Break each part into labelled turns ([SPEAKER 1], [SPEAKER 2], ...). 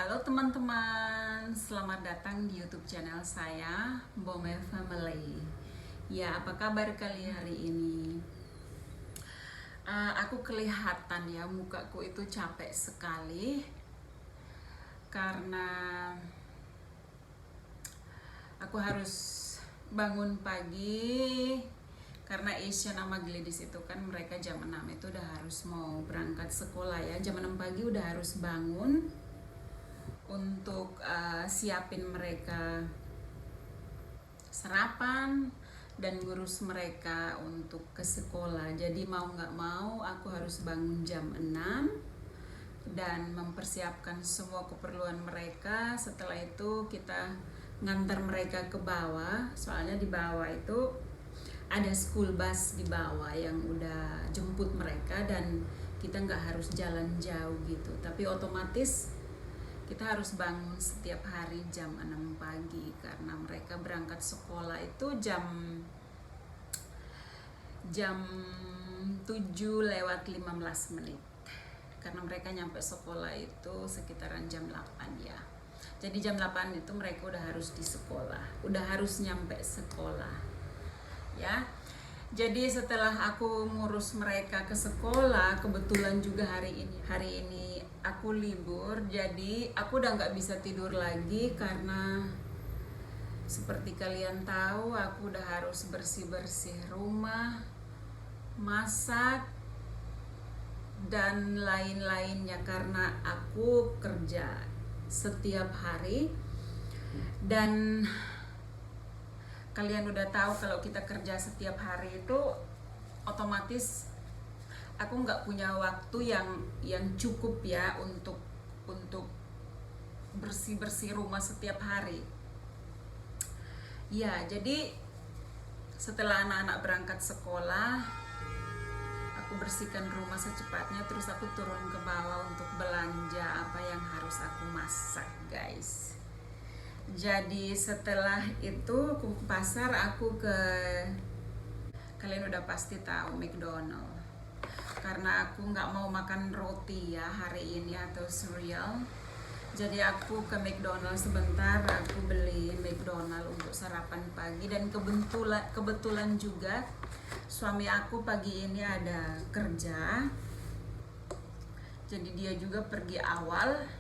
[SPEAKER 1] Halo teman-teman, selamat datang di YouTube channel saya, Bome Family. Ya, apa kabar kalian hari ini? Aku kelihatan ya, mukaku itu capek sekali karena aku harus bangun pagi. Karena Asian sama Gladys itu kan mereka jam 6 itu udah harus mau berangkat sekolah ya. Jam 6 pagi udah harus bangun untuk siapin mereka sarapan dan ngurus mereka untuk ke sekolah. Jadi mau nggak mau aku harus bangun jam 6 dan mempersiapkan semua keperluan mereka. Setelah itu kita ngantar mereka ke bawah, soalnya di bawah itu ada school bus di bawah yang udah jemput mereka dan kita nggak harus jalan jauh gitu. Tapi otomatis kita harus bangun setiap hari jam 6 pagi karena mereka berangkat sekolah itu jam 7:15. Karena mereka nyampe sekolah itu sekitaran jam 8 ya. Jadi jam 8 itu mereka udah harus di sekolah, udah harus nyampe sekolah. Ya. Jadi setelah aku ngurus mereka ke sekolah, kebetulan juga hari ini aku libur, jadi aku udah nggak bisa tidur lagi karena seperti kalian tahu aku udah harus bersih-bersih rumah, masak dan lain-lainnya karena aku kerja setiap hari. Dan kalian udah tahu kalau kita kerja setiap hari itu otomatis aku nggak punya waktu yang cukup ya untuk bersih rumah setiap hari. Ya, jadi setelah anak-anak berangkat sekolah, aku bersihkan rumah secepatnya, terus aku turun ke bawah untuk belanja apa yang harus aku masak, guys. Jadi setelah itu ke pasar, aku ke, kalian udah pasti tahu, McDonald. Karena aku nggak mau makan roti ya hari ini atau cereal, jadi aku ke McDonald sebentar. Aku beli McDonald untuk sarapan pagi. Dan kebetulan juga suami aku pagi ini ada kerja, jadi dia juga pergi awal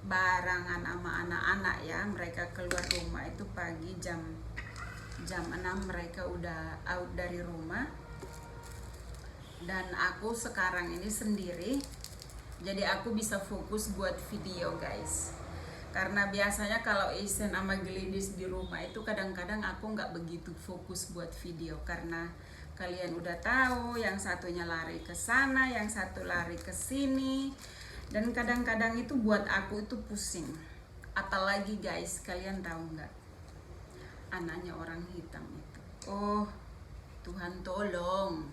[SPEAKER 1] barangan sama anak-anak ya. Mereka keluar rumah itu pagi jam 6 mereka udah out dari rumah. Dan aku sekarang ini sendiri, jadi aku bisa fokus buat video, guys. Karena biasanya kalau Isen sama Gladys di rumah itu kadang-kadang aku nggak begitu fokus buat video, karena kalian udah tahu yang satunya lari ke sana, yang satu lari ke sini. Dan kadang-kadang itu buat aku itu pusing. Apalagi guys, kalian tahu nggak? Anaknya orang hitam itu. Oh, Tuhan tolong.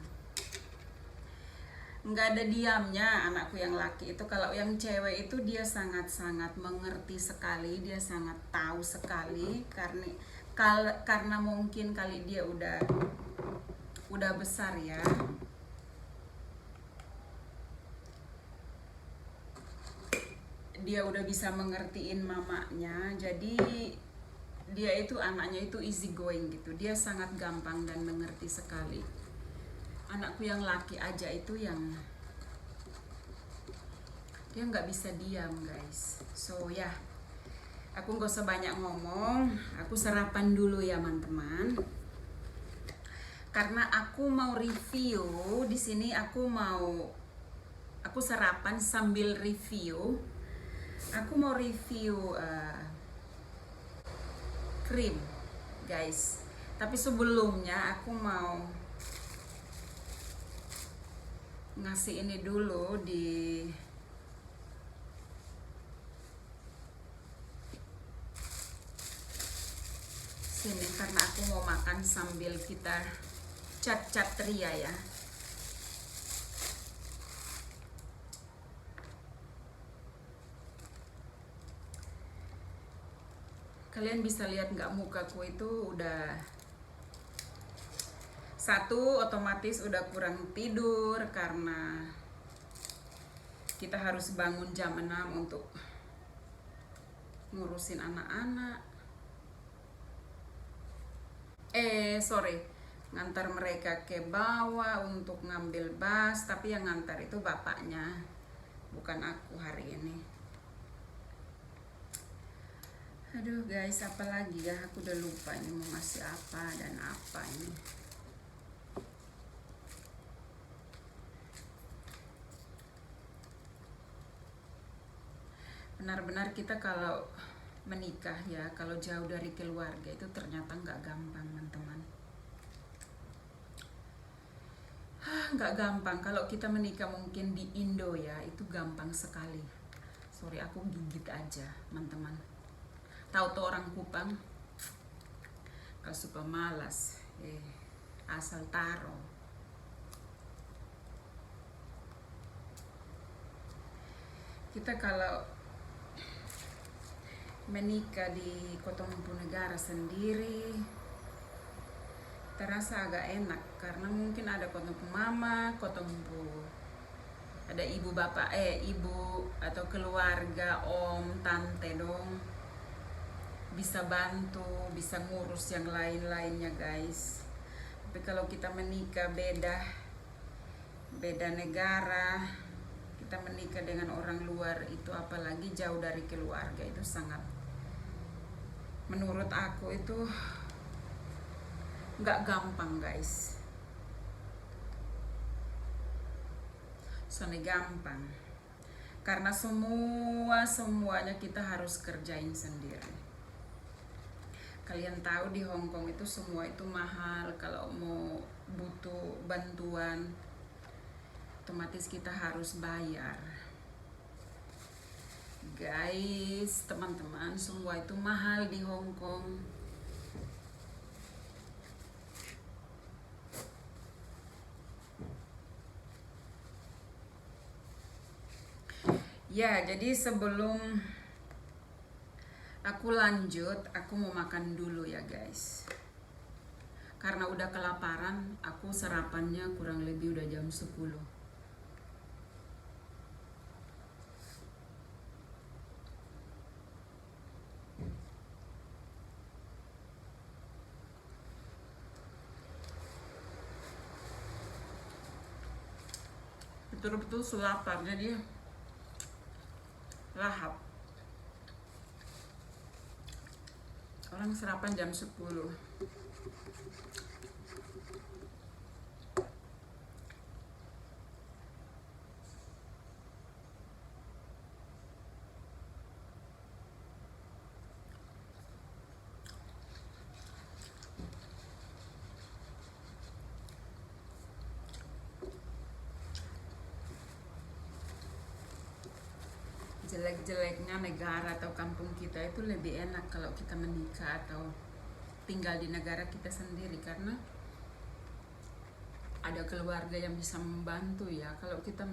[SPEAKER 1] Nggak ada diamnya anakku yang laki itu. Kalau yang cewek itu dia sangat-sangat mengerti sekali. Dia sangat tahu sekali. Karena mungkin kali dia udah besar ya. Dia udah bisa mengertiin mamanya, jadi dia itu anaknya itu easy going gitu. Dia sangat gampang dan mengerti sekali. Anakku yang laki aja itu yang dia nggak bisa diam, guys. So ya, aku nggak usah banyak ngomong. Aku sarapan dulu ya teman-teman. Karena aku mau review di sini, aku sarapan sambil review. Aku mau review krim, guys. Tapi sebelumnya aku mau ngasih ini dulu di sini karena aku mau makan sambil kita cat ria ya. Kalian bisa lihat nggak, mukaku itu udah satu, otomatis udah kurang tidur karena kita harus bangun jam 6 untuk ngurusin anak-anak, ngantar mereka ke bawah untuk ngambil bus, tapi yang ngantar itu bapaknya, bukan aku hari ini. Aduh guys, apalagi ya, aku udah lupa ini mau ngasih apa dan apa ini. Benar-benar kita kalau menikah ya, kalau jauh dari keluarga itu ternyata nggak gampang teman-teman. Nggak gampang. Kalau kita menikah mungkin di Indo ya, itu gampang sekali. Sorry, aku gigit aja teman-teman. Tahu tuh orang Kupang kalau suka malas, asal taro. Kita kalau menikah di Kota Mangkunegara sendiri terasa agak enak karena mungkin ada Kotompu mama, Kotompu ada ibu bapak, ibu atau keluarga, om, tante dong, bisa bantu, bisa ngurus yang lain-lainnya guys. Tapi kalau kita menikah beda negara, kita menikah dengan orang luar itu, apalagi jauh dari keluarga, itu sangat, menurut aku itu nggak gampang guys. Soalnya gampang karena semuanya kita harus kerjain sendiri. Kalian tahu di Hong Kong itu semua itu mahal. Kalau mau butuh bantuan otomatis kita harus bayar guys. Teman-teman, semua itu mahal di Hong Kong. Ya, jadi sebelum aku lanjut, aku mau makan dulu ya guys. Karena udah kelaparan, aku sarapannya kurang lebih udah jam 10. Betul-betul selapar, jadi lahap. Orang sarapan jam 10. Jelek-jeleknya negara atau kampung kita itu lebih enak kalau kita menikah atau tinggal di negara kita sendiri, karena ada keluarga yang bisa membantu ya. Kalau kita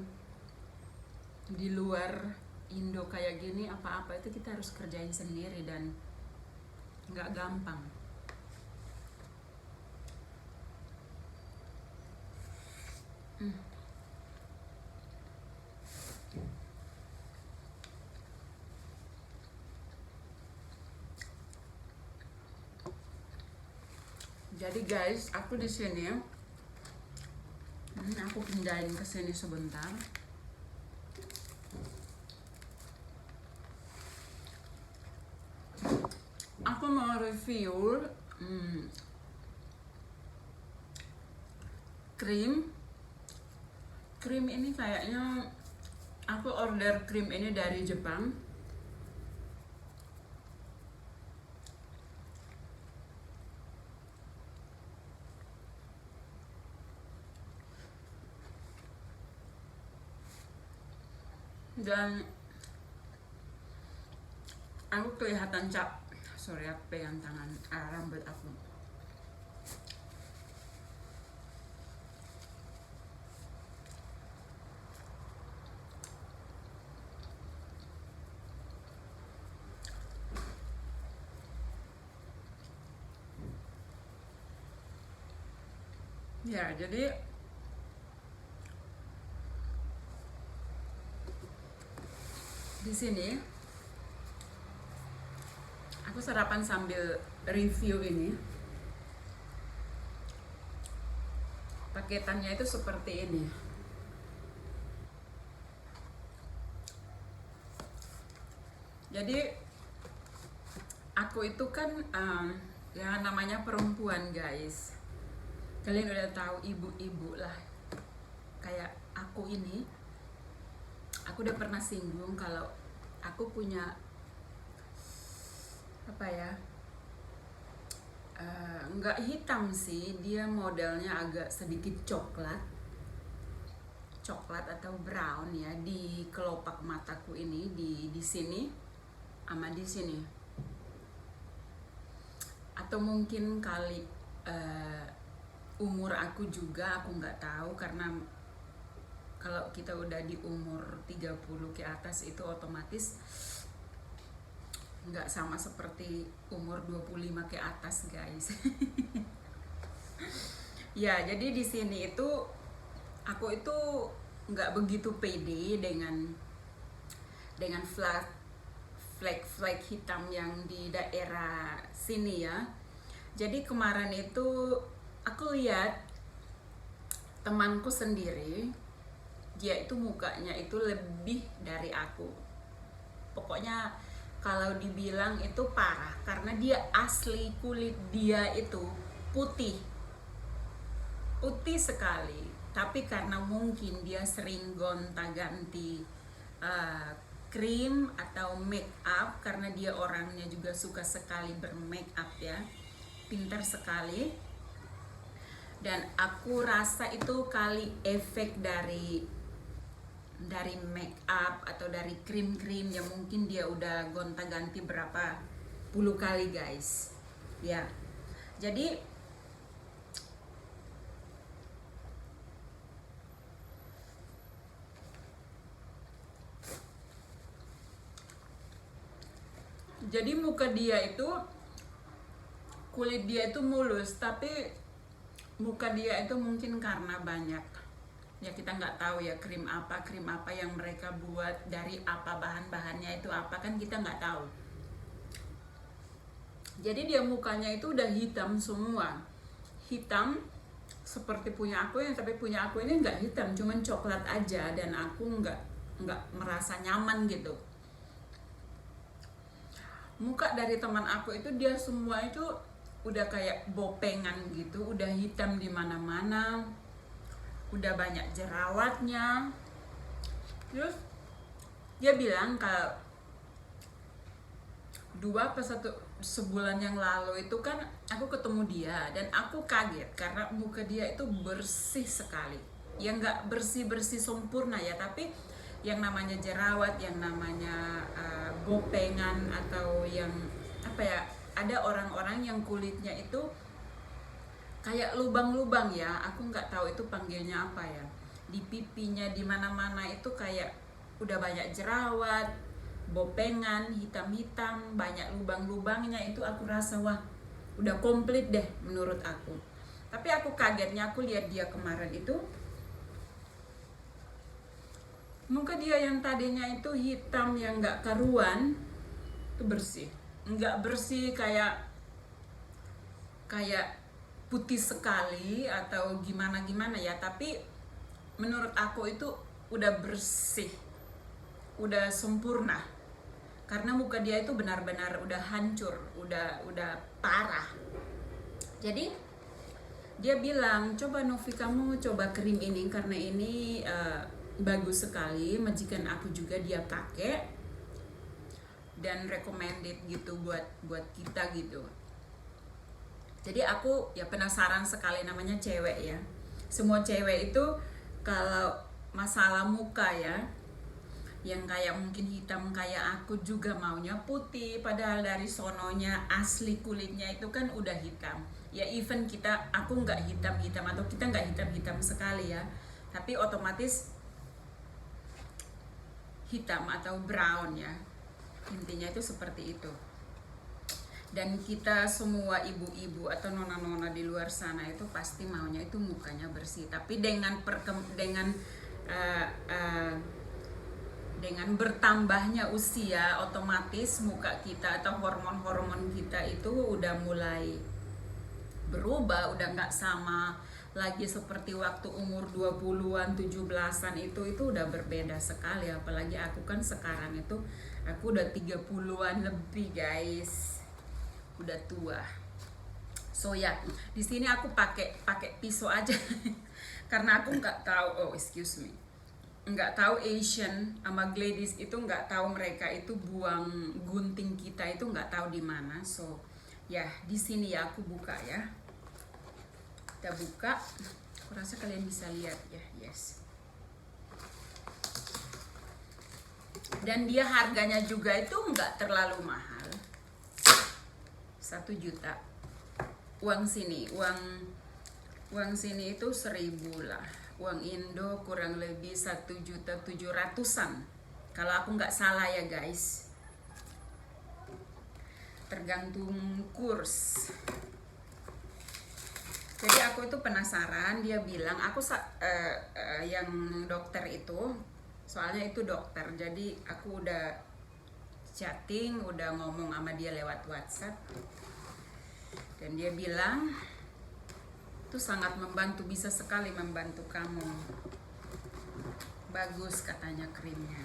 [SPEAKER 1] di luar Indo kayak gini, apa-apa itu kita harus kerjain sendiri dan nggak gampang. Jadi guys, aku di sini, aku pindahin ke sini sebentar. Aku mau review krim ini. Kayaknya aku order krim ini dari Jepang. Dan aku kelihatan sorry, aku pegang tangan rambut aku. Ya, jadi di sini Aku sarapan sambil review ini. Paketannya itu seperti ini. Jadi aku itu kan ya namanya perempuan guys. Kalian udah tahu ibu-ibu lah. Kayak aku ini, aku udah pernah singgung kalau aku punya apa ya, nggak hitam sih, dia modelnya agak sedikit coklat atau brown ya di kelopak mataku ini, di sini sama di sini. Atau mungkin kali umur aku juga, aku nggak tahu, karena kalau kita udah di umur 30 ke atas itu otomatis nggak sama seperti umur 25 ke atas guys. Ya jadi di sini itu aku itu nggak begitu pede dengan flek hitam yang di daerah sini ya. Jadi kemarin itu aku lihat temanku sendiri, dia itu mukanya itu lebih dari aku. Pokoknya kalau dibilang itu parah, karena dia asli kulit dia itu putih sekali. Tapi karena mungkin dia sering gonta-ganti krim atau make up, karena dia orangnya juga suka sekali bermake up ya, pintar sekali. Dan aku rasa itu kali efek dari make up atau dari krim-krim yang mungkin dia udah gonta-ganti berapa puluh kali guys ya. Jadi muka dia itu, kulit dia itu mulus, tapi muka dia itu mungkin karena banyak ya, kita nggak tahu ya krim apa yang mereka buat, dari apa bahan-bahannya itu apa, kan kita nggak tahu. Jadi dia mukanya itu udah hitam semua, hitam seperti punya aku, yang tapi punya aku ini nggak hitam, cuman coklat aja, dan aku nggak merasa nyaman gitu. Muka dari teman aku itu dia semua itu udah kayak bopengan gitu, udah hitam di mana-mana, udah banyak jerawatnya. Terus dia bilang kalau 1 sebulan yang lalu itu kan aku ketemu dia, dan aku kaget karena muka dia itu bersih sekali. Ya nggak bersih sempurna ya, tapi yang namanya jerawat, yang namanya bopengan, atau yang apa ya, ada orang-orang yang kulitnya itu kayak lubang-lubang ya, aku nggak tahu itu panggilnya apa ya, di pipinya di mana-mana itu kayak udah banyak jerawat, bopengan, hitam-hitam, banyak lubang-lubangnya. Itu aku rasa wah udah komplit deh menurut aku. Tapi aku kagetnya, aku lihat dia kemarin itu muka dia yang tadinya itu hitam yang nggak karuan, itu bersih. Nggak bersih kayak putih sekali atau gimana ya, tapi menurut aku itu udah bersih, udah sempurna, karena muka dia itu benar-benar udah hancur, udah parah. Jadi dia bilang, coba Novi, kamu coba krim ini, karena ini bagus sekali, majikan aku juga dia pakai dan recommended gitu buat kita gitu. Jadi aku ya penasaran sekali, namanya cewek ya. Semua cewek itu kalau masalah muka ya, yang kayak mungkin hitam kayak aku juga maunya putih, padahal dari sononya asli kulitnya itu kan udah hitam. Ya even aku nggak hitam atau kita nggak hitam sekali ya, tapi otomatis hitam atau brown ya, intinya itu seperti itu. Dan kita semua ibu-ibu atau nona-nona di luar sana itu pasti maunya itu mukanya bersih, tapi dengan dengan bertambahnya usia otomatis muka kita atau hormon-hormon kita itu udah mulai berubah, udah nggak sama lagi seperti waktu umur 20-an, 17-an itu udah berbeda sekali. Apalagi aku kan sekarang itu aku udah 30-an lebih, guys. Udah tua. So ya, di sini aku pakai pisau aja karena aku nggak tahu, nggak tahu Asian sama Gladys itu nggak tahu mereka itu buang gunting kita itu nggak tahu di mana. So ya di sini ya aku buka ya. Kita buka, aku rasa kalian bisa lihat ya, yes. Dan dia harganya juga itu nggak terlalu mahal, 1 juta. Uang sini itu 1.000 lah. Uang Indo kurang lebih 1.700.000-an. Kalau aku nggak salah ya guys. Tergantung kurs. Jadi aku itu penasaran, dia bilang yang dokter itu, soalnya itu dokter, jadi aku udah chatting, udah ngomong sama dia lewat WhatsApp, dan dia bilang itu sangat membantu, bisa sekali membantu kamu, bagus katanya krimnya.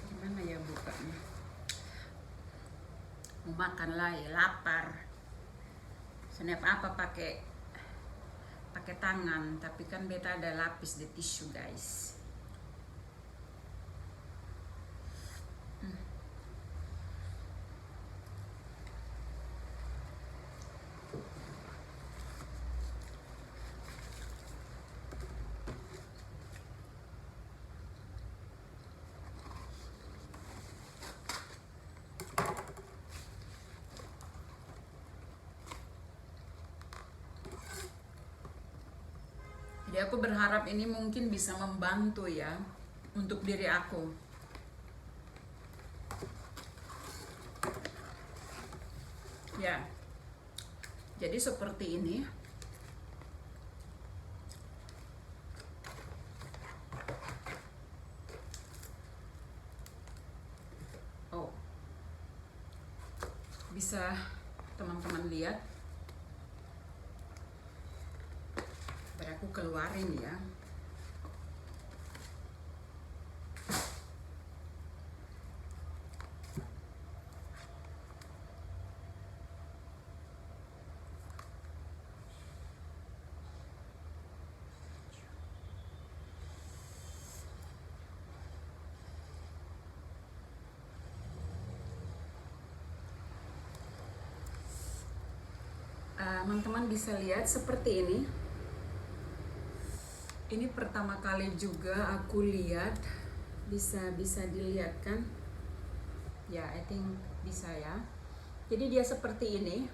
[SPEAKER 1] Gimana ya bukanya? Mau makan lah ya, lapar. Snap apa pakai tangan, tapi kan beta ada lapis di tisu guys. Jadi aku berharap ini mungkin bisa membantu ya untuk diri aku. Ya, jadi seperti ini. Oh, bisa teman-teman lihat. Aku keluarin ya. Teman-teman bisa lihat seperti ini. Ini pertama kali juga aku lihat, bisa dilihat kan? Ya, I think bisa ya. Jadi dia seperti ini.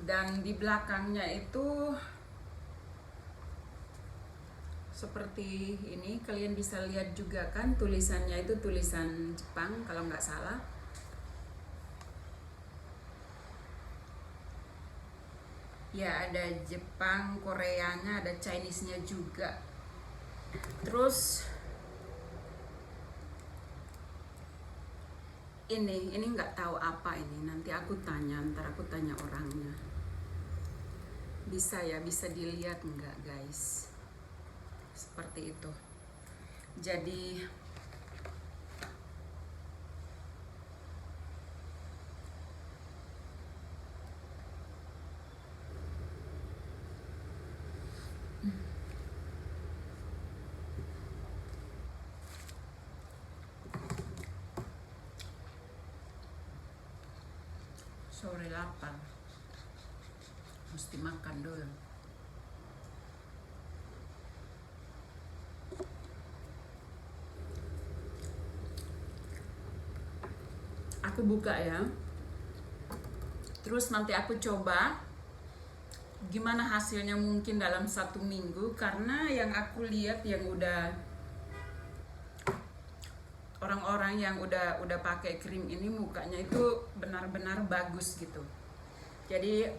[SPEAKER 1] Dan di belakangnya itu seperti ini, kalian bisa lihat juga kan, tulisannya itu tulisan Jepang kalau nggak salah. Ya, ada Jepang, Koreanya, ada Chinese-nya juga. Terus ini nggak tahu apa ini. Nanti aku tanya, ntar aku tanya orangnya. Bisa ya, bisa dilihat nggak guys? Seperti itu. Jadi sore lapar, mesti makan dulu. Aku buka ya, terus nanti aku coba gimana hasilnya mungkin dalam 1 minggu, karena yang aku lihat yang udah orang-orang yang udah pakai krim ini mukanya itu benar-benar bagus gitu. Jadi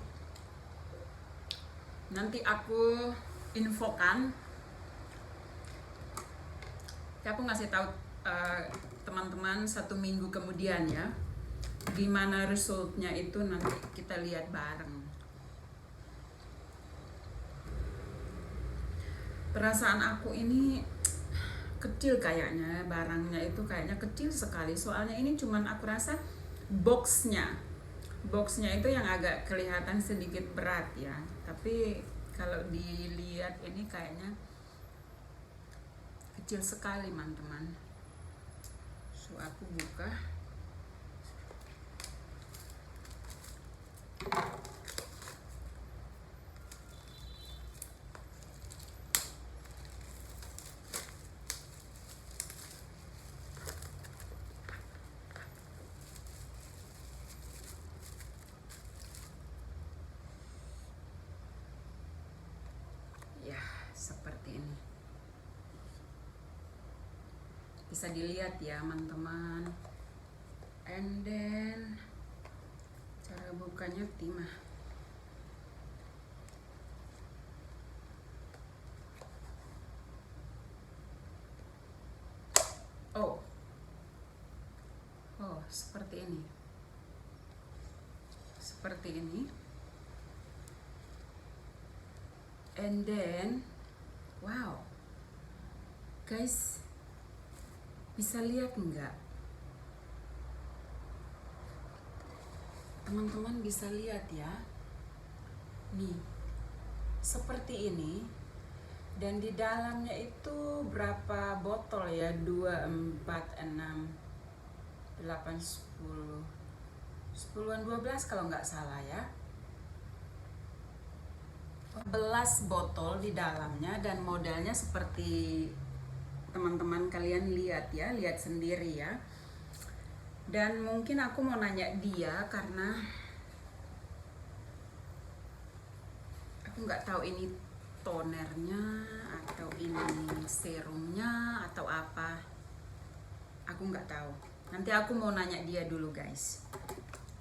[SPEAKER 1] Nanti aku infokan. Ya, aku ngasih tahu teman-teman 1 minggu kemudian ya, gimana resultnya itu nanti kita lihat bareng. Perasaan aku ini kecil kayaknya, barangnya itu kayaknya kecil sekali. Soalnya ini cuman aku rasa boxnya itu yang agak kelihatan sedikit berat ya. Tapi kalau dilihat ini kayaknya kecil sekali teman-teman. So aku buka. Ya, seperti ini. Bisa dilihat ya teman-teman. And then cara bukanya timah. Oh, seperti ini. Seperti ini. And then, wow, guys, bisa lihat nggak? Teman-teman bisa lihat ya. Nih, seperti ini. Dan di dalamnya itu berapa botol ya? 2, 4, 6, 8, 10, 10-an 12 kalau nggak salah ya. 11 botol di dalamnya, dan modelnya seperti teman-teman kalian lihat ya, lihat sendiri ya. Dan mungkin aku mau nanya dia karena aku nggak tahu ini tonernya atau ini serumnya atau apa. Aku nggak tahu. Nanti aku mau nanya dia dulu guys.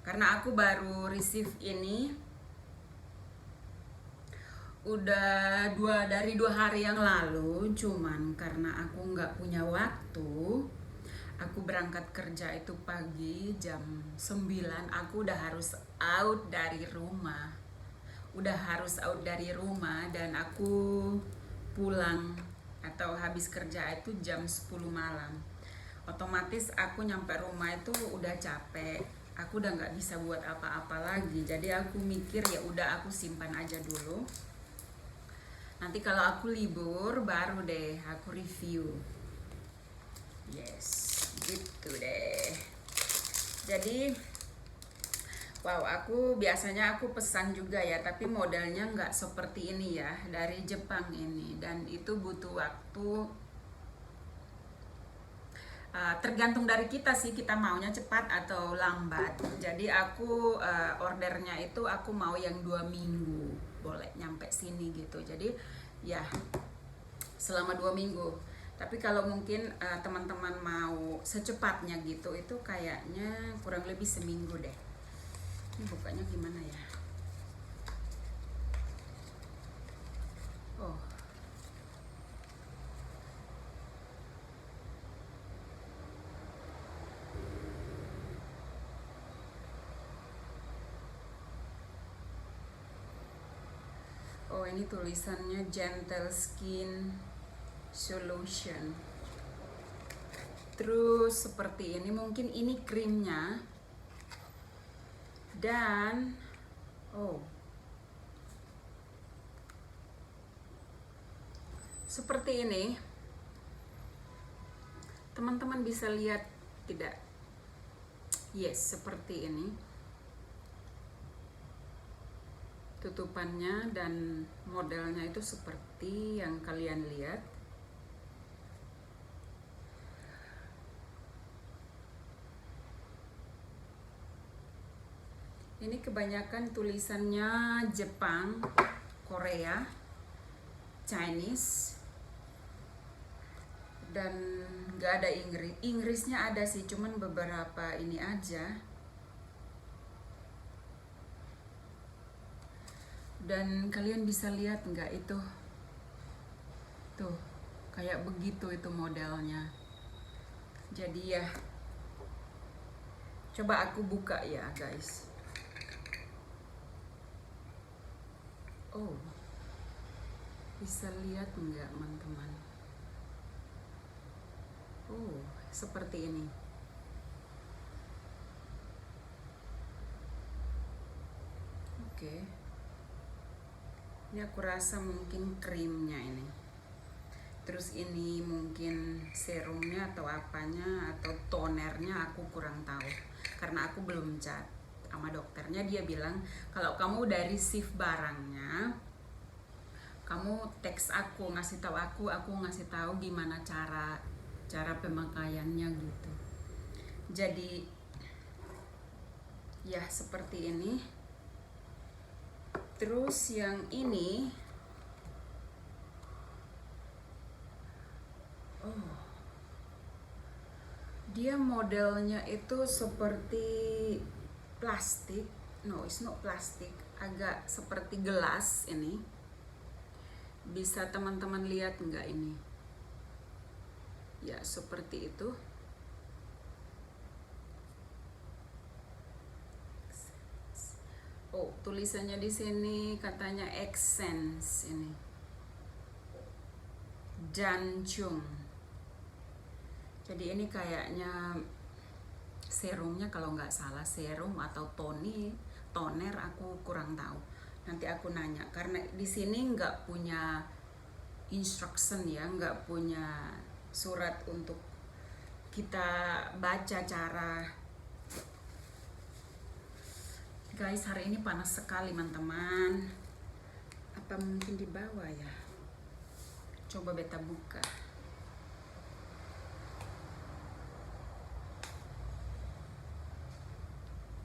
[SPEAKER 1] Karena aku baru receive ini udah 2 hari yang lalu, cuman karena aku nggak punya waktu, aku berangkat kerja itu pagi jam 9, aku udah harus out dari rumah, dan aku pulang atau habis kerja itu jam 10 malam. Otomatis aku nyampe rumah itu udah capek, aku udah nggak bisa buat apa-apa lagi. Jadi aku mikir ya udah aku simpan aja dulu. Nanti kalau aku libur baru deh aku review. Yes, gitu deh. Jadi, wow, aku biasanya aku pesan juga ya, tapi modelnya nggak seperti ini ya, dari Jepang ini. Dan itu butuh waktu, tergantung dari kita sih, kita maunya cepat atau lambat. Jadi aku ordernya itu aku mau yang 2 minggu boleh nyampe sini gitu. Jadi ya selama 2 minggu. Tapi kalau mungkin teman-teman mau secepatnya gitu, itu kayaknya kurang lebih seminggu deh. Ini bukanya gimana ya? Oh, ini tulisannya Gentle Skin Solution. Terus seperti ini, mungkin ini krimnya. Dan seperti ini. Teman-teman bisa lihat tidak? Yes, seperti ini tutupannya, dan modelnya itu seperti yang kalian lihat. Ini kebanyakan tulisannya Jepang, Korea, Chinese, dan nggak ada Inggris. Inggrisnya ada sih, cuman beberapa ini aja. Dan kalian bisa lihat nggak itu? Tuh, kayak begitu itu modelnya. Jadi ya, coba aku buka ya guys. Oh, bisa lihat nggak teman-teman? Oh, seperti ini. Oke. Ini aku rasa mungkin krimnya ini. Terus ini mungkin serumnya atau apanya atau tonernya, aku kurang tahu. Karena aku belum chat sama dokternya, dia bilang kalau kamu udah receive barangnya, kamu teks aku, ngasih tahu aku ngasih tahu gimana cara pemakaiannya gitu. Jadi ya seperti ini. Terus yang ini, oh, dia modelnya itu seperti plastik. No, it's not plastik, agak seperti gelas ini. Bisa teman-teman lihat nggak ini? Ya seperti itu. Oh, tulisannya di sini katanya Essence ini. Janjung. Jadi ini kayaknya serumnya kalau nggak salah, serum atau toner, aku kurang tahu. Nanti aku nanya karena di sini nggak punya instruction ya, nggak punya surat untuk kita baca cara. Guys, hari ini panas sekali teman-teman. Apa mungkin di bawah ya? Coba beta buka.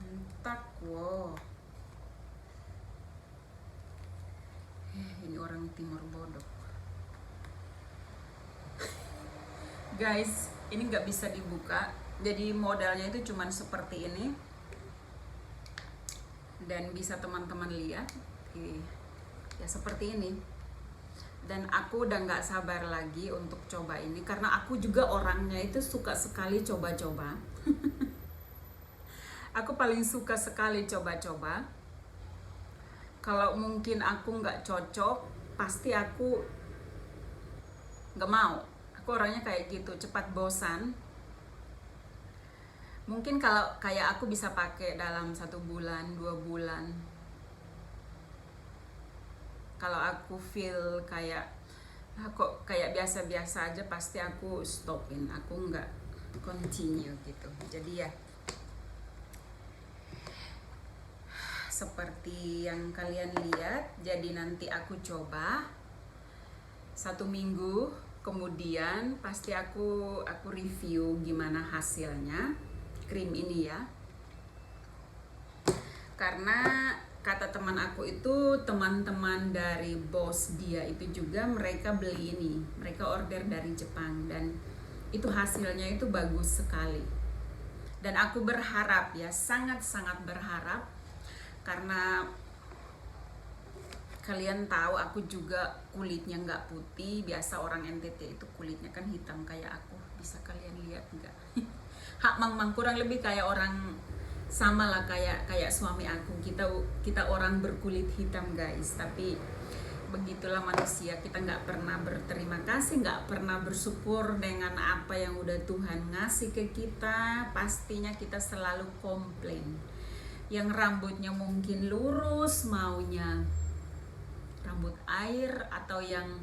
[SPEAKER 1] Entak, wow. Ini orang timur bodoh. Guys, ini nggak bisa dibuka. Jadi modelnya itu cuman seperti ini. Dan bisa teman-teman lihat, ya seperti ini. Dan aku udah nggak sabar lagi untuk coba ini karena aku juga orangnya itu suka sekali coba-coba. Aku paling suka sekali coba-coba. Kalau mungkin aku nggak cocok, pasti aku nggak mau. Aku orangnya kayak gitu, cepat bosan. Mungkin kalau kayak aku bisa pakai dalam 1 bulan, 2 bulan. Kalau aku feel kayak kok kayak biasa-biasa aja, pasti aku stopin. Aku nggak continue gitu. Jadi ya seperti yang kalian lihat. Jadi nanti aku coba 1 minggu, kemudian pasti aku review gimana hasilnya krim ini ya. Karena kata teman aku itu, teman-teman dari bos dia itu juga mereka beli ini, mereka order dari Jepang dan itu hasilnya itu bagus sekali. Dan aku berharap ya, sangat-sangat berharap, karena kalian tahu aku juga kulitnya nggak putih. Biasa orang NTT itu kulitnya kan hitam kayak aku, bisa kalian lihat nggak? Hak mang kurang lebih kayak orang, sama lah kayak suami aku. Kita orang berkulit hitam guys, tapi begitulah manusia. Kita nggak pernah berterima kasih, nggak pernah bersyukur dengan apa yang udah Tuhan ngasih ke kita. Pastinya kita selalu komplain. Yang rambutnya mungkin lurus maunya rambut air, atau yang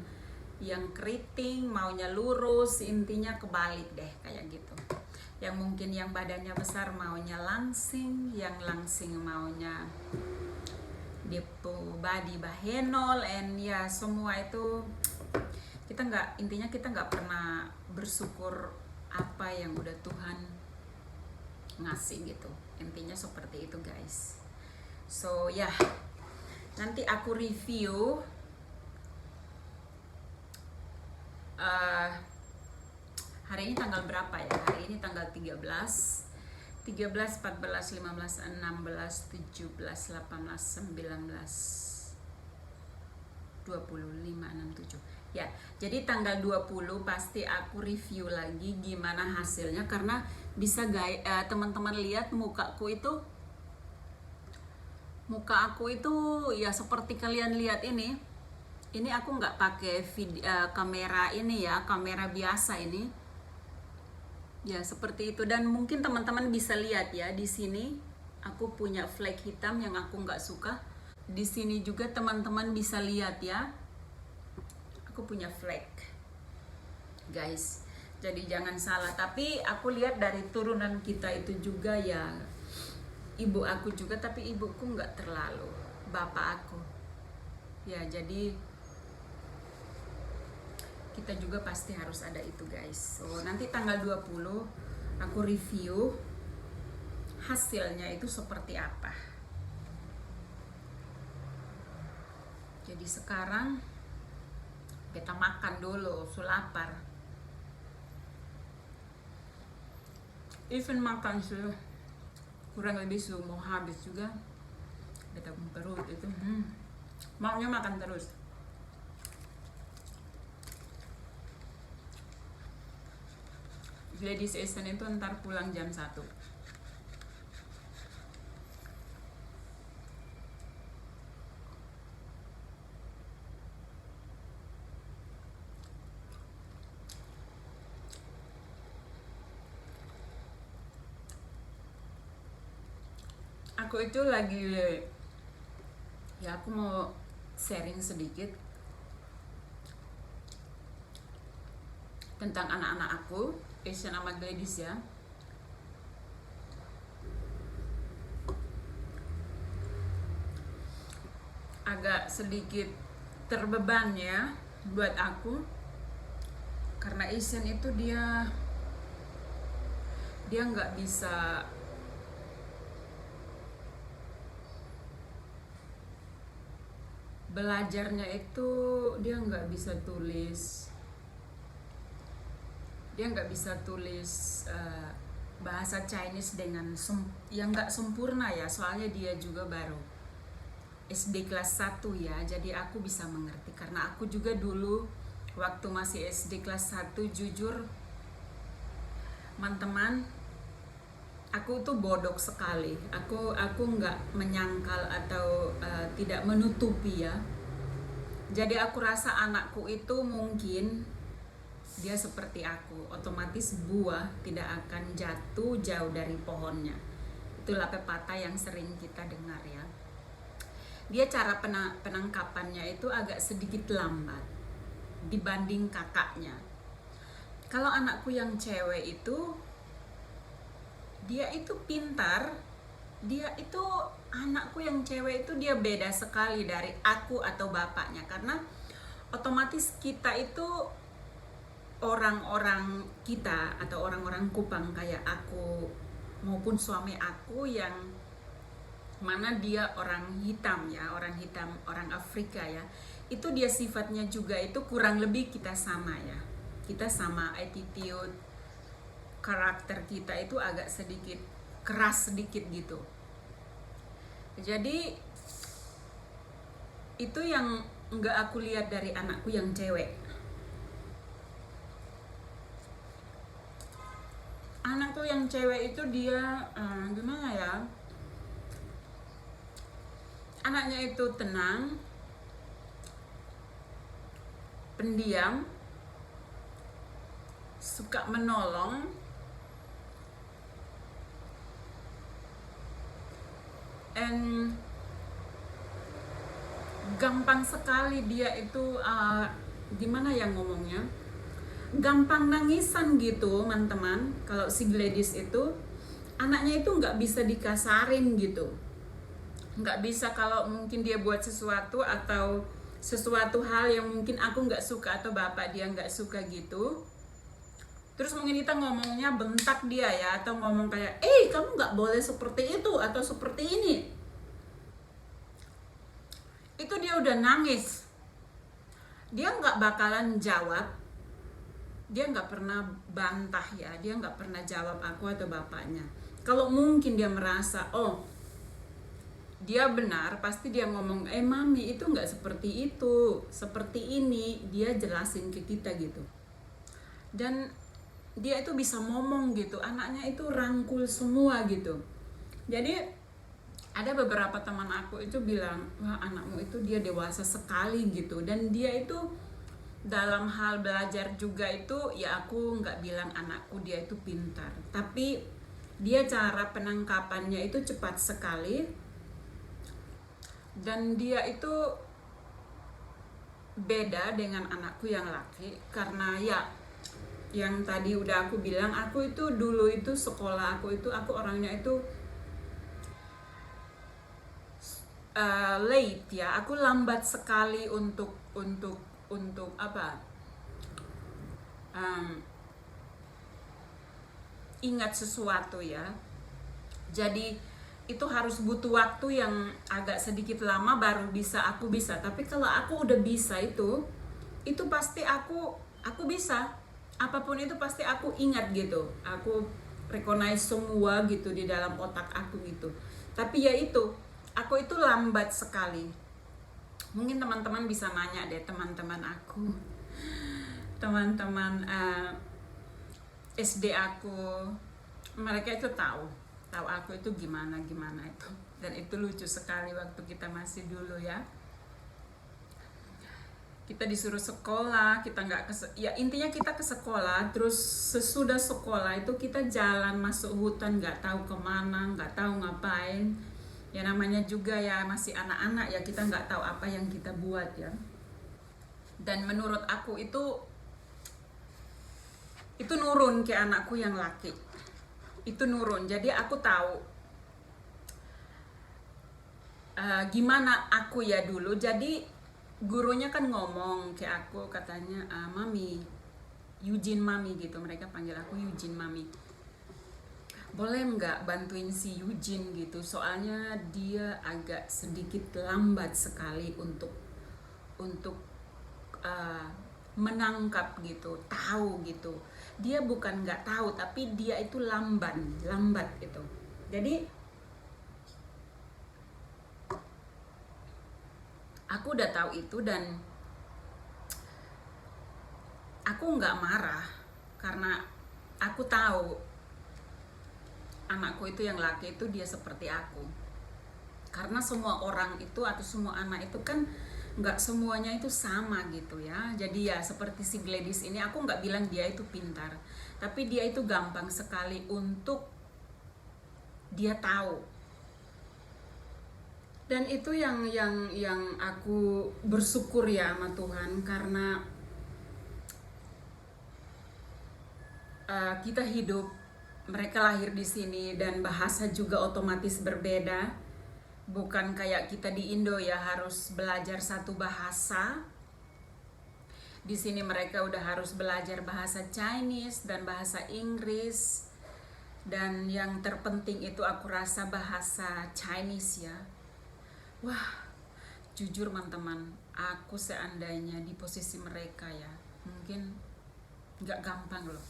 [SPEAKER 1] keriting maunya lurus. Intinya kebalik deh kayak gitu. Yang mungkin yang badannya besar maunya langsing, yang langsing maunya depo body bahenol, and ya semua itu intinya kita nggak pernah bersyukur apa yang udah Tuhan ngasih gitu. Intinya seperti itu guys. So ya, nanti aku review hari ini tanggal berapa ya? Hari ini tanggal 13, 14, 15, 16, 17, 18, 19. 2567 ya. Jadi tanggal 20 pasti aku review lagi gimana hasilnya, karena bisa guys, teman-teman lihat muka aku itu ya seperti kalian lihat ini aku nggak pakai kamera ini ya, kamera biasa ini ya, seperti itu. Dan mungkin teman-teman bisa lihat ya, di sini aku punya flek hitam yang aku nggak suka. Di sini juga teman-teman bisa lihat ya, aku punya flek guys, jadi jangan salah. Tapi aku lihat dari turunan kita itu juga ya, ibu aku juga, tapi ibuku nggak terlalu, bapak aku ya, jadi kita juga pasti harus ada itu guys. So nanti tanggal 20 aku review hasilnya itu seperti apa. Jadi sekarang kita makan dulu, lapar. Even makan sudah kurang lebih mau habis juga. Kita perut itu maunya makan terus. Ladies Asian itu ntar pulang jam 1. Aku itu lagi ya, aku mau sharing sedikit tentang anak-anak aku, Asian sama Gladys ya. Agak sedikit terbeban ya buat aku, karena Asian itu dia nggak bisa belajarnya itu, dia nggak bisa tulis, bahasa Chinese dengan yang nggak sempurna ya, soalnya dia juga baru SD kelas 1 ya, jadi aku bisa mengerti. Karena aku juga dulu waktu masih SD kelas 1, jujur teman-teman, aku tuh bodoh sekali. Aku nggak menyangkal atau tidak menutupi ya. Jadi aku rasa anakku itu mungkin dia seperti aku, otomatis buah tidak akan jatuh jauh dari pohonnya. Itulah pepatah yang sering kita dengar ya. Dia cara penangkapannya itu agak sedikit lambat dibanding kakaknya. Kalau anakku yang cewek itu, dia itu pintar. Anakku yang cewek itu dia beda sekali dari aku atau bapaknya, karena otomatis kita itu orang-orang kita atau orang-orang Kupang kayak aku maupun suami aku yang mana dia orang hitam ya, orang Afrika ya, itu dia sifatnya juga itu kurang lebih kita sama ya, kita sama attitude, karakter kita itu agak sedikit keras sedikit gitu. Jadi itu yang nggak aku lihat dari anakku yang cewek. Anakku yang cewek itu dia gimana ya, anaknya itu tenang, pendiam, suka menolong, and gampang sekali dia itu gimana ya ngomongnya, gampang nangisan gitu teman-teman. Kalau si Gladys itu anaknya itu nggak bisa dikasarin gitu, nggak bisa kalau mungkin dia buat sesuatu atau sesuatu hal yang mungkin aku nggak suka atau bapak dia nggak suka gitu, terus mungkin kita ngomongnya bentak dia ya, atau ngomong kayak kamu nggak boleh seperti itu atau seperti ini, itu dia udah nangis, dia nggak bakalan jawab, dia nggak pernah bantah ya, dia nggak pernah jawab aku atau bapaknya. Kalau mungkin dia merasa dia benar, pasti dia ngomong, mami itu nggak seperti itu, seperti ini, dia jelasin ke kita gitu. Dan dia itu bisa ngomong gitu, anaknya itu rangkul semua gitu. Jadi ada beberapa teman aku itu bilang, wah anakmu itu dia dewasa sekali gitu. Dan dia itu dalam hal belajar juga itu, ya aku nggak bilang anakku dia itu pintar, tapi dia cara penangkapannya itu cepat sekali. Dan dia itu beda dengan anakku yang laki, karena ya yang tadi udah aku bilang, aku itu dulu itu sekolah aku orangnya itu late ya, aku lambat sekali untuk apa, ingat sesuatu ya. Jadi itu harus butuh waktu yang agak sedikit lama baru aku bisa. Tapi kalau aku udah bisa itu pasti aku bisa. Apapun itu pasti aku ingat gitu. Aku recognize semua gitu di dalam otak aku gitu. Tapi ya itu, aku itu lambat sekali. Mungkin teman-teman bisa nanya deh, teman-teman aku, teman-teman SD aku, mereka itu tahu aku itu gimana itu. Dan itu lucu sekali waktu kita masih dulu ya, kita disuruh sekolah, kita nggak ya intinya kita ke sekolah, terus sesudah sekolah itu kita jalan masuk hutan, nggak tahu kemana, nggak tahu ngapain ya, namanya juga ya masih anak-anak ya, kita nggak tahu apa yang kita buat ya. Dan menurut aku itu nurun ke anakku yang laki, itu nurun. Jadi aku tahu gimana aku ya dulu. Jadi gurunya kan ngomong ke aku, katanya mami, Eugene mami gitu, mereka panggil aku Eugene mami, boleh nggak bantuin si Eugene gitu, soalnya dia agak sedikit lambat sekali untuk menangkap gitu, tahu gitu. Dia bukan nggak tahu, tapi dia itu lambat gitu. Jadi aku udah tahu itu, dan aku nggak marah karena aku tahu anakku itu yang laki itu dia seperti aku. Karena semua orang itu atau semua anak itu kan nggak semuanya itu sama gitu ya. Jadi ya seperti si Gladys ini, aku nggak bilang dia itu pintar, tapi dia itu gampang sekali untuk dia tahu. Dan itu yang aku bersyukur ya sama Tuhan, karena kita hidup, mereka lahir di sini, dan bahasa juga otomatis berbeda. Bukan kayak kita di Indo ya, harus belajar satu bahasa. Di sini mereka udah harus belajar bahasa Chinese dan bahasa Inggris. Dan yang terpenting itu aku rasa bahasa Chinese ya. Wah, jujur teman-teman, aku seandainya di posisi mereka ya, mungkin gak gampang loh.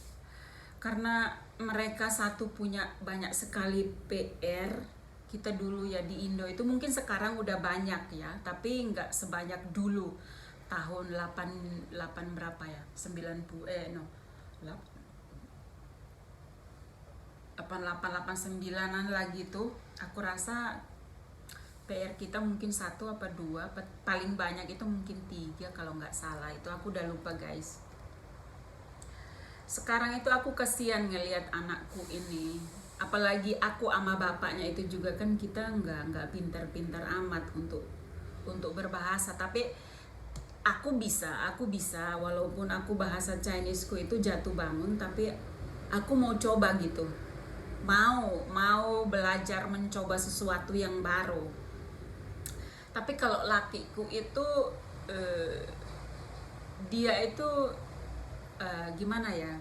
[SPEAKER 1] Karena mereka satu punya banyak sekali PR. Kita dulu ya di Indo itu mungkin sekarang udah banyak ya, tapi nggak sebanyak dulu tahun 88 berapa ya, 88-89an lagi tuh. Aku rasa PR kita mungkin 1 apa 2, paling banyak itu mungkin 3 kalau nggak salah, itu aku udah lupa guys. Sekarang itu aku kasihan ngelihat anakku ini, apalagi aku sama bapaknya itu juga kan, kita nggak pintar-pintar amat untuk berbahasa. Tapi aku bisa walaupun aku bahasa Chinese-ku itu jatuh bangun, tapi aku mau coba gitu, mau belajar, mencoba sesuatu yang baru. Tapi kalau lakiku itu dia itu gimana ya,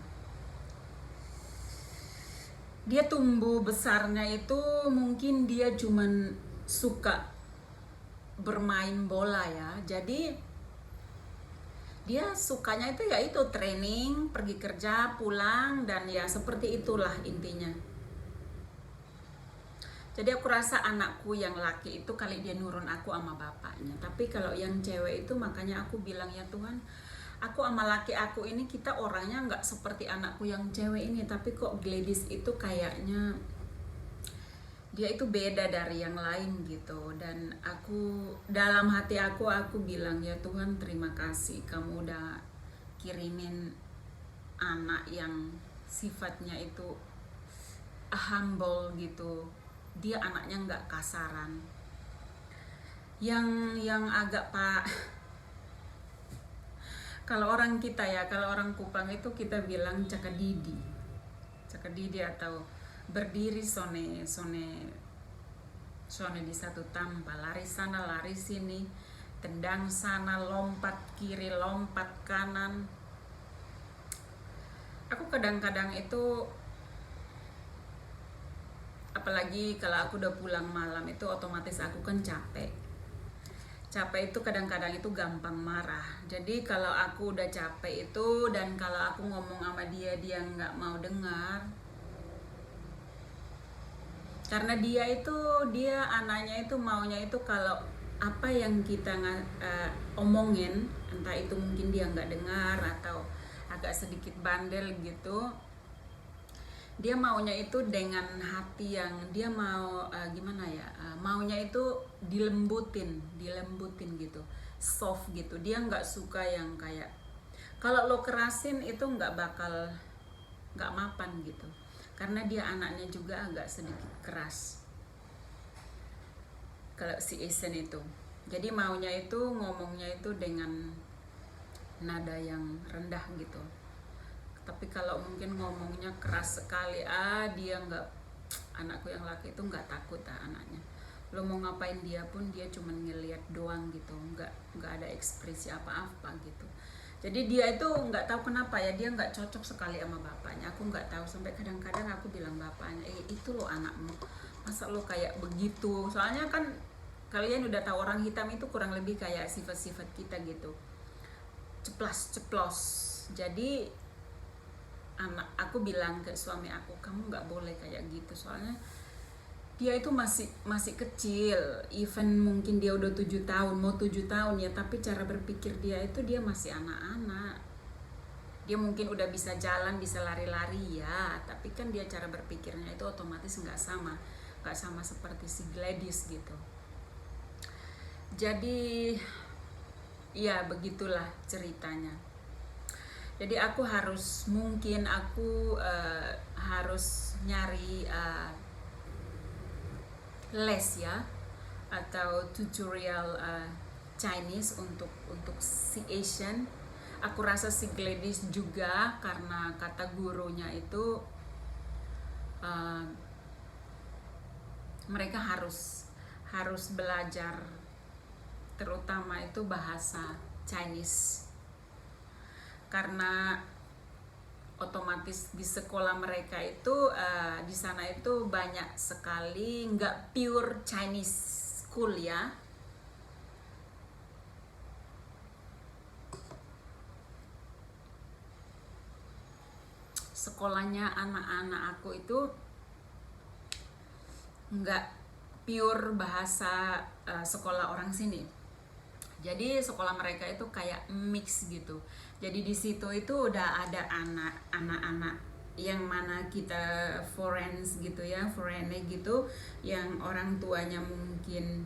[SPEAKER 1] dia tumbuh besarnya itu mungkin dia cuman suka bermain bola ya. Jadi dia sukanya itu ya itu training, pergi kerja, pulang, dan ya seperti itulah intinya. Jadi aku rasa anakku yang laki itu kali dia nurun aku sama bapaknya. Tapi kalau yang cewek itu makanya aku bilang ya Tuhan, aku sama laki aku ini kita orangnya nggak seperti anakku yang cewek ini. Tapi kok Gladys itu kayaknya dia itu beda dari yang lain gitu. Dan aku dalam hati aku bilang ya Tuhan terima kasih kamu udah kirimin anak yang sifatnya itu humble gitu. Dia anaknya nggak kasaran, yang agak kalau orang kita ya, kalau orang Kupang itu kita bilang cakadidi atau berdiri sone di satu tempat, lari sana lari sini, tendang sana, lompat kiri lompat kanan. Aku kadang-kadang itu, apalagi kalau aku udah pulang malam itu otomatis aku kan capek itu kadang-kadang itu gampang marah. Jadi kalau aku udah capek itu dan kalau aku ngomong sama dia nggak mau dengar, karena dia anaknya itu maunya itu kalau apa yang kita omongin, entah itu mungkin dia nggak dengar atau agak sedikit bandel gitu, dia maunya itu dengan hati yang dia mau maunya itu dilembutin gitu, soft gitu. Dia nggak suka yang kayak kalau lo kerasin itu nggak mapan gitu, karena dia anaknya juga agak sedikit keras kalau si Esen itu. Jadi maunya itu ngomongnya itu dengan nada yang rendah gitu. Tapi kalau mungkin ngomongnya keras sekali, dia nggak, anakku yang laki itu nggak takut anaknya. Lo mau ngapain dia pun dia cuma ngeliat doang gitu, nggak ada ekspresi apa-apa gitu. Jadi dia itu nggak tahu kenapa ya, dia nggak cocok sekali sama bapaknya. Aku nggak tahu, sampai kadang-kadang aku bilang bapaknya, itu lo anakmu, masa lo kayak begitu? Soalnya kan kalian udah tahu orang hitam itu kurang lebih kayak sifat-sifat kita gitu, ceplos. Jadi aku bilang ke suami aku, kamu nggak boleh kayak gitu, soalnya dia itu masih kecil. Even mungkin dia udah 7 tahun, mau 7 tahun ya, tapi cara berpikir dia masih anak-anak. Dia mungkin udah bisa jalan, bisa lari-lari ya, tapi kan dia cara berpikirnya itu otomatis nggak sama seperti si Gladys gitu. Jadi ya begitulah ceritanya. Jadi aku harus nyari les ya, atau tutorial Chinese untuk si Asian. Aku rasa si Gladys juga, karena kata gurunya itu mereka harus belajar, terutama itu bahasa Chinese, karena otomatis di sekolah mereka itu di sana itu banyak sekali nggak pure Chinese school ya. Sekolahnya anak-anak aku itu nggak pure bahasa sekolah orang sini. Jadi sekolah mereka itu kayak mix gitu. Jadi di situ itu udah ada anak-anak yang mana kita foreign gitu ya, foreigner gitu, yang orang tuanya mungkin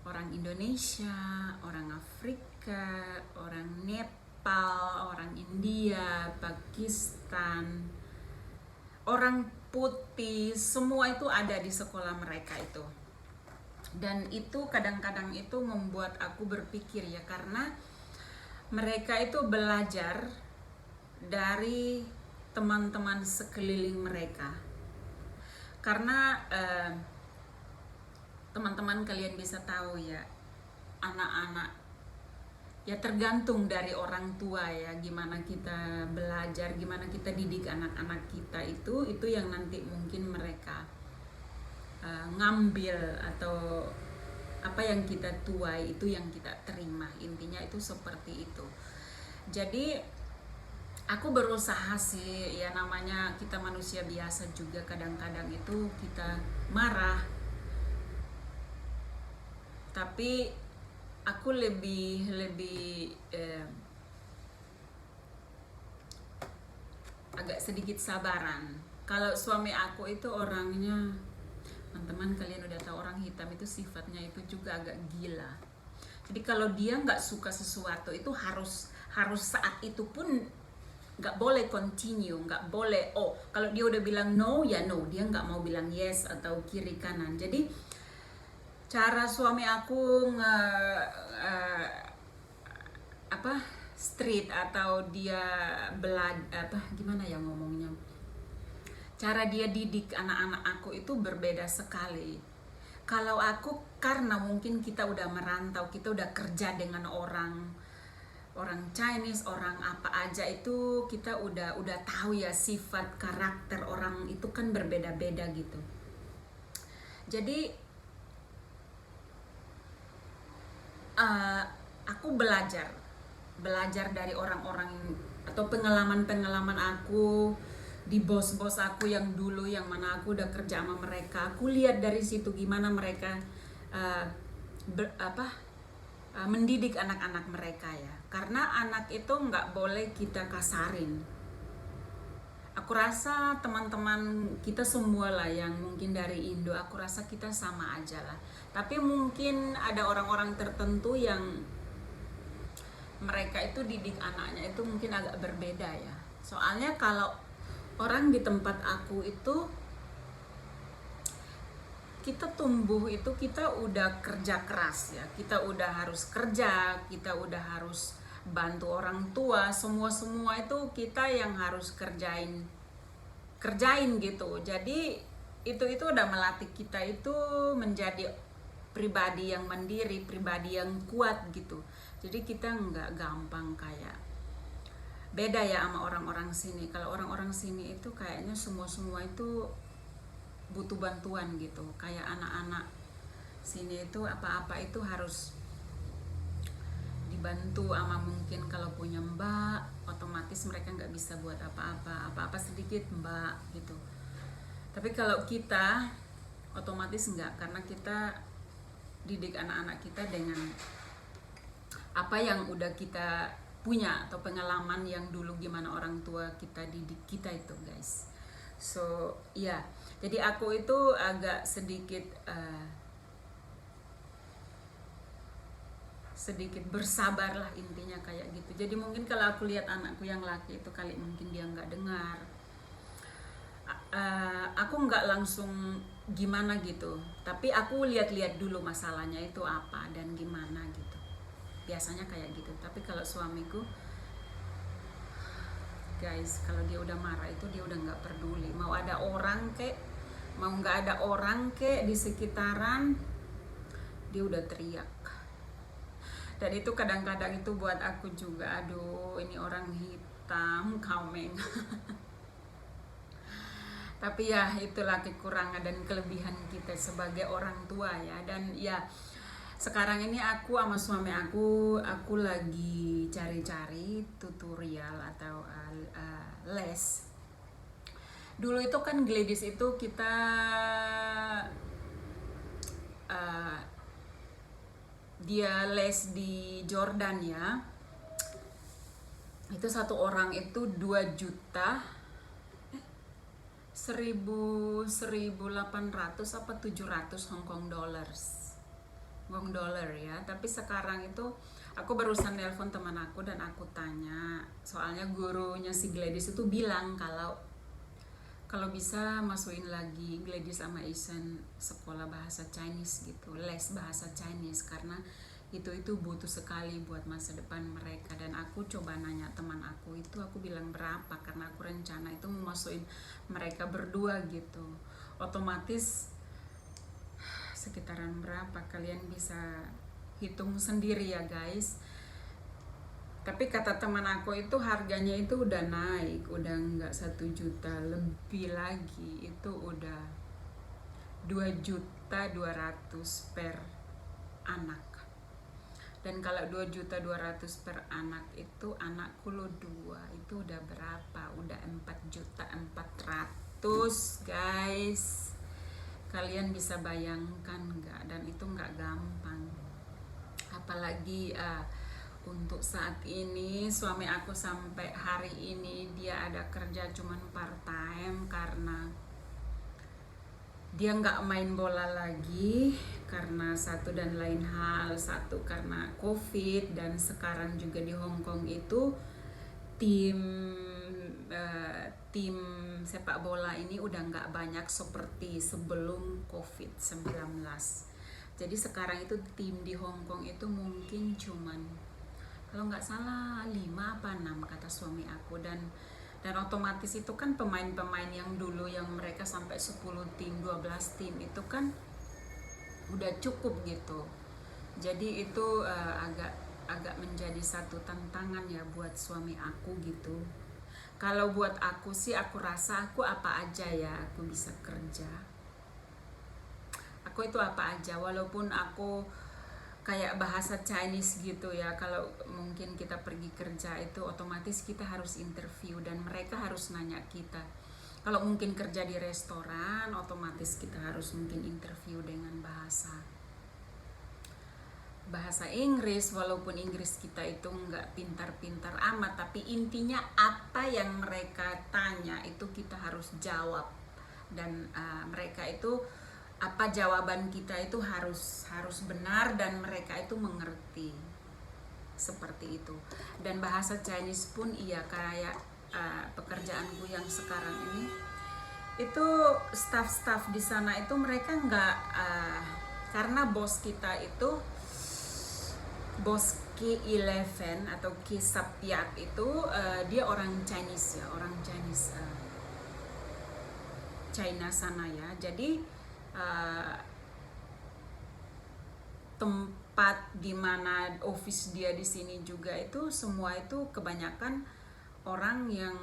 [SPEAKER 1] orang Indonesia, orang Afrika, orang Nepal, orang India, Pakistan, orang putih, semua itu ada di sekolah mereka itu. Dan itu kadang-kadang itu membuat aku berpikir ya, karena mereka itu belajar dari teman-teman sekeliling mereka. Karena teman-teman kalian bisa tahu ya, anak-anak ya tergantung dari orang tua ya, gimana kita belajar, gimana kita didik anak-anak kita itu yang nanti mungkin mereka ngambil, atau apa yang kita tuai itu yang kita terima. Intinya itu seperti itu. Jadi Aku berusaha sih, ya namanya kita manusia biasa juga, kadang-kadang itu kita marah, tapi aku lebih lebih agak sedikit sabaran. Kalau suami aku itu orangnya, teman-teman kalian udah tahu orang hitam itu sifatnya itu juga agak gila. Jadi kalau dia nggak suka sesuatu itu harus harus saat itu pun nggak boleh continue, nggak boleh, oh kalau dia udah bilang no ya no, dia nggak mau bilang yes atau kiri kanan. Jadi cara suami aku apa street atau dia apa gimana ya ngomongnya, cara dia didik anak-anak aku itu berbeda sekali. Kalau aku, karena mungkin kita udah merantau, kita udah kerja dengan orang orang Chinese, orang apa aja itu, kita udah tahu ya sifat karakter orang itu kan berbeda-beda gitu. Jadi aku belajar dari orang-orang atau pengalaman-pengalaman aku di bos-bos aku yang dulu, yang mana aku udah kerja sama mereka. Aku lihat dari situ gimana mereka mendidik anak-anak mereka ya. Karena anak itu nggak boleh kita kasarin. Aku rasa teman-teman kita semua lah yang mungkin dari Indo, aku rasa kita sama aja lah. Tapi mungkin ada orang-orang tertentu yang mereka itu didik anaknya itu mungkin agak berbeda ya. Soalnya kalau orang di tempat aku itu, kita tumbuh itu kita udah kerja keras ya, kita udah harus kerja, kita udah harus bantu orang tua, semua itu kita yang harus kerjain gitu. Jadi itu udah melatih kita itu menjadi pribadi yang mandiri, pribadi yang kuat gitu. Jadi kita nggak gampang kayak, beda ya sama orang-orang sini. Kalau orang-orang sini itu kayaknya semua itu butuh bantuan gitu. Kayak anak-anak sini itu apa-apa itu harus dibantu sama, mungkin kalau punya mbak otomatis mereka nggak bisa buat apa-apa sedikit mbak gitu. Tapi kalau kita otomatis enggak, karena kita didik anak-anak kita dengan apa yang udah kita punya atau pengalaman yang dulu gimana orang tua kita didik kita itu guys. So ya, jadi aku itu agak sedikit bersabar lah intinya kayak gitu. Jadi mungkin kalau aku lihat anakku yang laki itu kali mungkin dia nggak dengar, aku nggak langsung gimana gitu, tapi aku lihat-lihat dulu masalahnya itu apa dan gimana gitu, biasanya kayak gitu. Tapi kalau suamiku guys, kalau dia udah marah itu dia udah nggak peduli, mau ada orang kek mau nggak ada orang kek di sekitaran, dia udah teriak. Dan itu kadang-kadang itu buat aku juga, aduh ini orang hitam coming. Tapi ya itulah kekurangan dan kelebihan kita sebagai orang tua ya. Dan ya sekarang ini aku sama suami aku lagi cari-cari tutorial atau les. Dulu itu kan Gladys itu kita dia les di Jordan ya. Itu satu orang itu 2 juta 1800 apa 700 Hong Kong dollar ya. Tapi sekarang itu aku barusan nelpon teman aku dan aku tanya, soalnya gurunya si Gladys itu bilang kalau bisa masukin lagi Gladys sama Isen sekolah bahasa Chinese gitu, les bahasa Chinese, karena itu butuh sekali buat masa depan mereka. Dan aku coba nanya teman aku itu, aku bilang berapa, karena aku rencana itu mau masukin mereka berdua gitu, otomatis sekitaran berapa kalian bisa hitung sendiri ya guys. Tapi kata teman aku itu harganya itu udah naik, udah nggak 1 juta lebih lagi, itu udah 2.200.000 per anak. Dan kalau 2.200.000 per anak itu, anakku lo 2, itu udah berapa? Udah 4.400.000 guys. Kalian bisa bayangkan nggak? Dan itu nggak gampang. Apalagi untuk saat ini suami aku sampai hari ini dia ada kerja cuman part time karena dia nggak main bola lagi karena satu dan lain hal. Satu karena COVID, dan sekarang juga di Hong Kong itu tim tim sepak bola ini udah nggak banyak seperti sebelum COVID-19. Jadi sekarang itu tim di Hong Kong itu mungkin cuman, kalau nggak salah 5 apa 6 kata suami aku. Dan otomatis itu kan pemain-pemain yang dulu yang mereka sampai 10 tim, 12 tim itu kan udah cukup gitu. Jadi itu agak menjadi satu tantangan ya buat suami aku gitu. Kalau buat aku sih, aku rasa aku apa aja ya aku bisa kerja. Aku itu apa aja, walaupun aku kayak bahasa Chinese gitu ya. Kalau mungkin kita pergi kerja itu otomatis kita harus interview dan mereka harus nanya kita. Kalau mungkin kerja di restoran, otomatis kita harus mungkin interview dengan bahasa Inggris, walaupun Inggris kita itu nggak pintar-pintar amat, tapi intinya apa yang mereka tanya itu kita harus jawab. Dan mereka itu apa jawaban kita itu harus benar dan mereka itu mengerti, seperti itu. Dan bahasa Chinese pun iya, kayak pekerjaanku yang sekarang ini itu staff di sana itu mereka nggak karena bos kita itu bos K11 atau K Sapyat itu dia orang Chinese ya, orang Chinese China sana ya. Jadi tempat dimana office dia di sini juga itu semua itu kebanyakan orang yang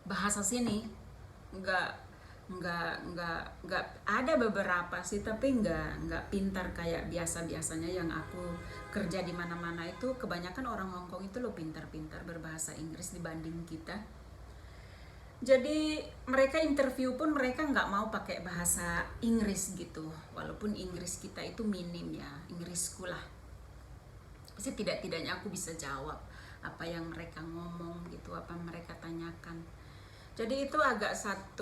[SPEAKER 1] bahasa sini. Nggak ada beberapa sih, tapi nggak pintar kayak biasanya yang aku kerja di mana-mana itu. Kebanyakan orang Hong Kong itu lo pintar-pintar berbahasa Inggris dibanding kita. Jadi mereka interview pun mereka nggak mau pakai bahasa Inggris gitu, walaupun Inggris kita itu minim ya, Inggrisku lah. Pasti tidak-tidaknya aku bisa jawab apa yang mereka ngomong gitu, apa mereka tanyakan. Jadi itu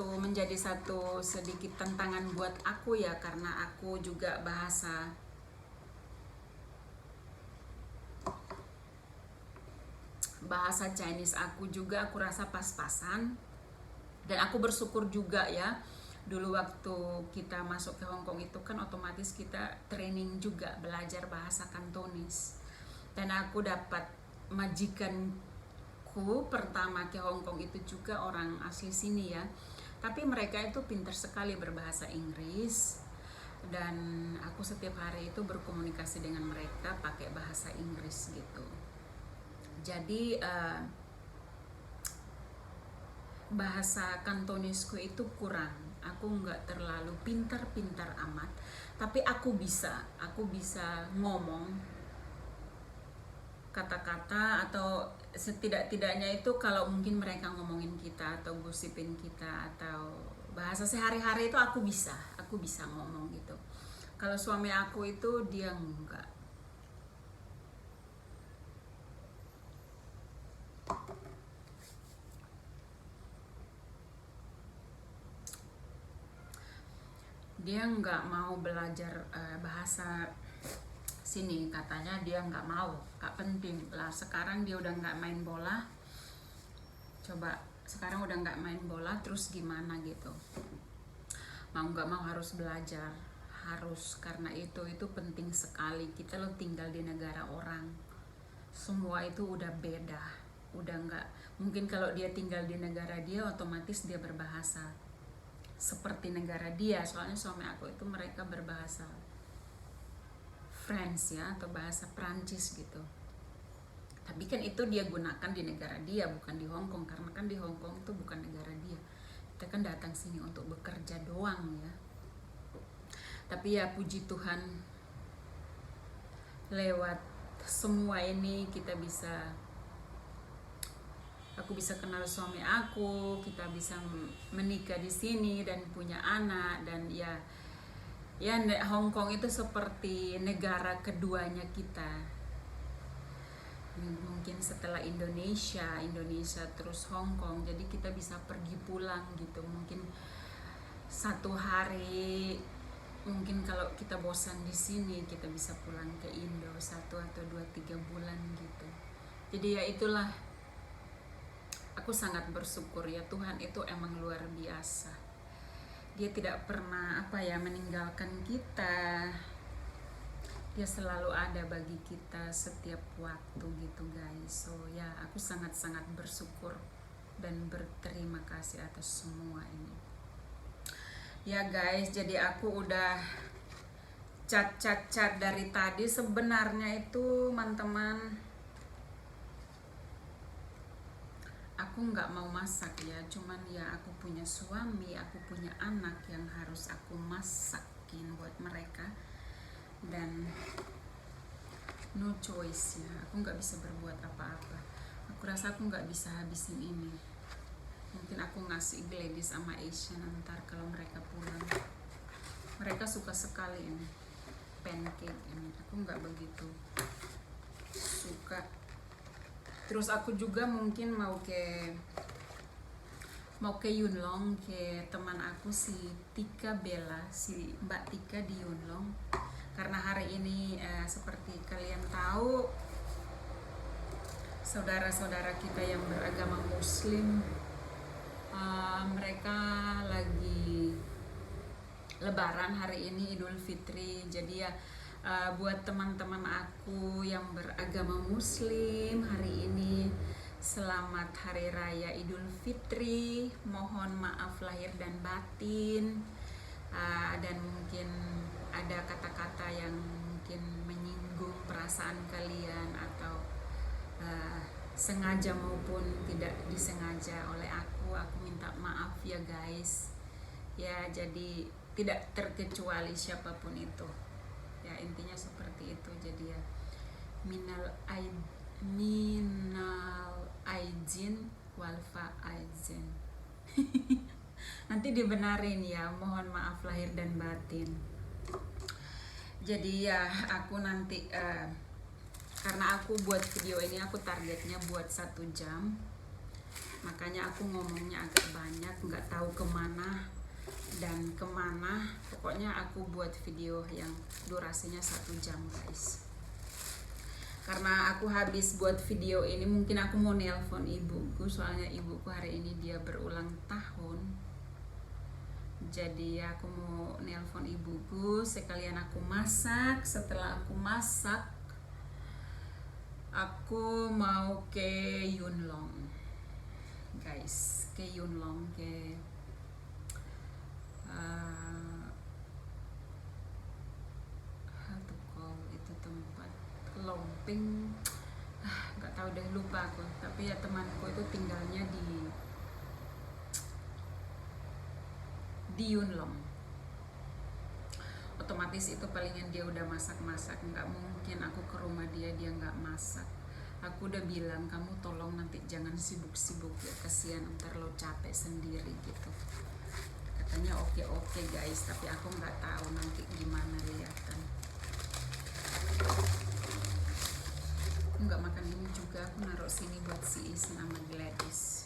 [SPEAKER 1] menjadi satu sedikit tantangan buat aku ya, karena aku juga bahasa Chinese aku juga aku rasa pas-pasan. Dan aku bersyukur juga ya, dulu waktu kita masuk ke Hong Kong itu kan otomatis kita training juga belajar bahasa Kantonis. Dan aku dapat majikanku pertama ke Hong Kong itu juga orang asli sini ya. Tapi mereka itu pintar sekali berbahasa Inggris. Dan aku setiap hari itu berkomunikasi dengan mereka pakai bahasa Inggris gitu. Jadi bahasa Kantonisku itu kurang. Aku nggak terlalu pintar-pintar amat, tapi aku bisa ngomong kata-kata, atau setidak-tidaknya itu kalau mungkin mereka ngomongin kita atau gosipin kita atau bahasa sehari-hari itu aku bisa ngomong gitu. Kalau suami aku itu dia enggak. Dia nggak mau belajar bahasa sini, katanya dia nggak mau, nggak penting lah. Sekarang dia udah nggak main bola, coba sekarang udah nggak main bola terus gimana gitu. Mau nggak mau harus belajar, harus, karena itu penting sekali. Kita lo tinggal di negara orang, semua itu udah beda, udah nggak mungkin kalau dia tinggal di negara dia otomatis dia berbahasa seperti negara dia. Soalnya suami aku itu mereka berbahasa French ya, atau bahasa Prancis gitu. Tapi kan itu dia gunakan di negara dia, bukan di Hong Kong, karena kan di Hong Kong itu bukan negara dia. Kita kan datang sini untuk bekerja doang ya. Tapi ya puji Tuhan, lewat semua ini aku bisa kenal suami aku, kita bisa menikah di sini dan punya anak. Dan ya Hong Kong itu seperti negara keduanya kita, mungkin setelah Indonesia terus Hong Kong. Jadi kita bisa pergi pulang gitu, mungkin satu hari, mungkin kalau kita bosan di sini kita bisa pulang ke Indo 1 atau 2, 3 bulan gitu. Jadi ya itulah, aku sangat bersyukur ya, Tuhan itu emang luar biasa. Dia tidak pernah meninggalkan kita. Dia selalu ada bagi kita setiap waktu gitu guys. So ya, aku sangat-sangat bersyukur dan berterima kasih atas semua ini. Ya guys, jadi aku udah cat dari tadi. Sebenarnya itu teman-teman, aku nggak mau masak ya, cuman ya aku punya suami, aku punya anak yang harus aku masakin buat mereka, dan no choice ya, aku nggak bisa berbuat apa-apa. Aku rasa aku nggak bisa habisin ini. Mungkin aku ngasih Gladys sama Asian ntar kalau mereka pulang. Mereka suka sekali ini pancake ini, aku nggak begitu suka. Terus aku juga mungkin mau ke Yunlong, ke teman aku si Tika Bella, si Mbak Tika di Yunlong. Karena hari ini seperti kalian tahu, saudara-saudara kita yang beragama Muslim, mereka lagi Lebaran hari ini, Idul Fitri. Jadi ya buat teman-teman aku yang beragama Muslim, hari ini selamat Hari Raya Idul Fitri. Mohon maaf lahir dan batin, dan mungkin ada kata-kata yang mungkin menyinggung perasaan kalian, atau sengaja maupun tidak disengaja oleh aku minta maaf ya guys. Ya, jadi tidak terkecuali siapapun itu. Ya, intinya seperti itu. Jadi ya, minal aizin wal faizin. Nanti dibenarin ya, mohon maaf lahir dan batin. Jadi ya, aku nanti karena aku buat video ini, aku targetnya buat 1 jam, makanya aku ngomongnya agak banyak, nggak tahu kemana dan kemana. Pokoknya aku buat video yang durasinya 1 jam guys. Karena aku habis buat video ini, mungkin aku mau nelpon ibuku, soalnya ibuku hari ini dia berulang tahun. Jadi aku mau nelpon ibuku, sekalian aku masak. Setelah aku masak, aku mau ke Yunlong guys, ke Yunlong, ke itu tempat Lomping, nggak tahu deh, lupa aku. Tapi ya temanku itu tinggalnya di Yunlong. Otomatis itu palingan dia udah masak-masak, nggak mungkin aku ke rumah dia nggak masak. Aku udah bilang, kamu tolong nanti jangan sibuk-sibuk ya, kasihan ntar lo capek sendiri gitu. Katanya oke guys, tapi aku nggak tahu nanti gimana, lihatan. Aku nggak makan ini juga, aku naruh sini buat si Is sama Gladys.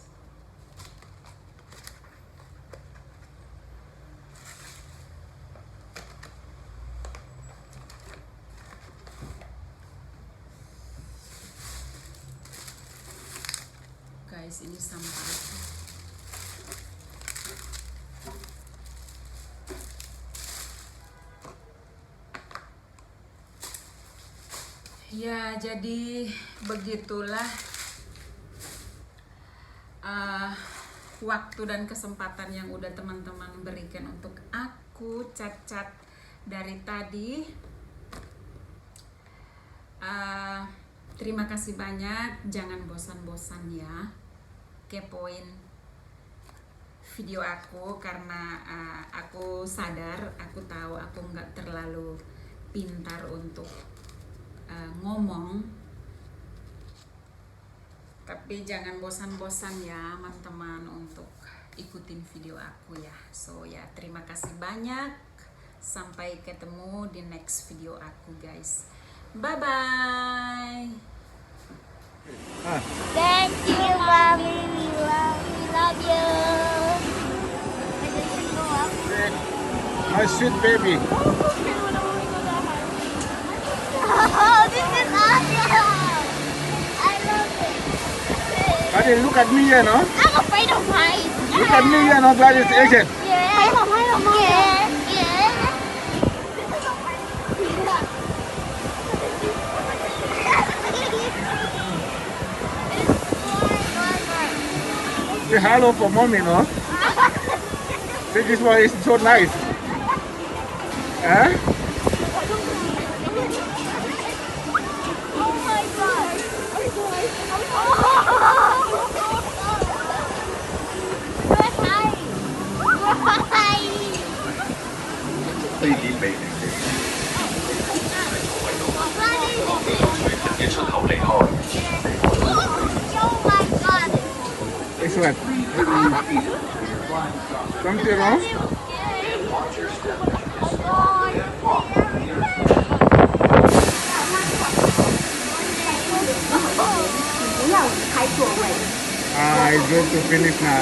[SPEAKER 1] Guys, ini sampah. Ya, jadi begitulah waktu dan kesempatan yang udah teman-teman berikan untuk aku cat dari tadi. Terima kasih banyak, jangan bosan-bosan ya kepoin video aku, karena aku sadar, aku tahu aku nggak terlalu pintar untuk ngomong, tapi jangan bosan-bosan ya teman-teman untuk ikutin video aku ya. So ya, terima kasih banyak, sampai ketemu di next video aku guys. Bye bye.
[SPEAKER 2] Thank you, mommy. We love you.
[SPEAKER 3] My sweet baby.
[SPEAKER 2] Oh, this is awesome. I love it.
[SPEAKER 3] Buddy, look at me here, no?
[SPEAKER 2] I'm afraid of heights.
[SPEAKER 3] Look at me here, no? Gladys, agent.
[SPEAKER 2] Yeah. Yeah.
[SPEAKER 3] Say hello for mommy, no? Say this one is so nice. Huh?
[SPEAKER 2] Oh my god. Hi.
[SPEAKER 4] 非典美聯嘅嘅出口離開。
[SPEAKER 2] Oh my god.
[SPEAKER 3] Excellent. Something wrong?
[SPEAKER 2] 不要开座位。
[SPEAKER 3] I going to finish now.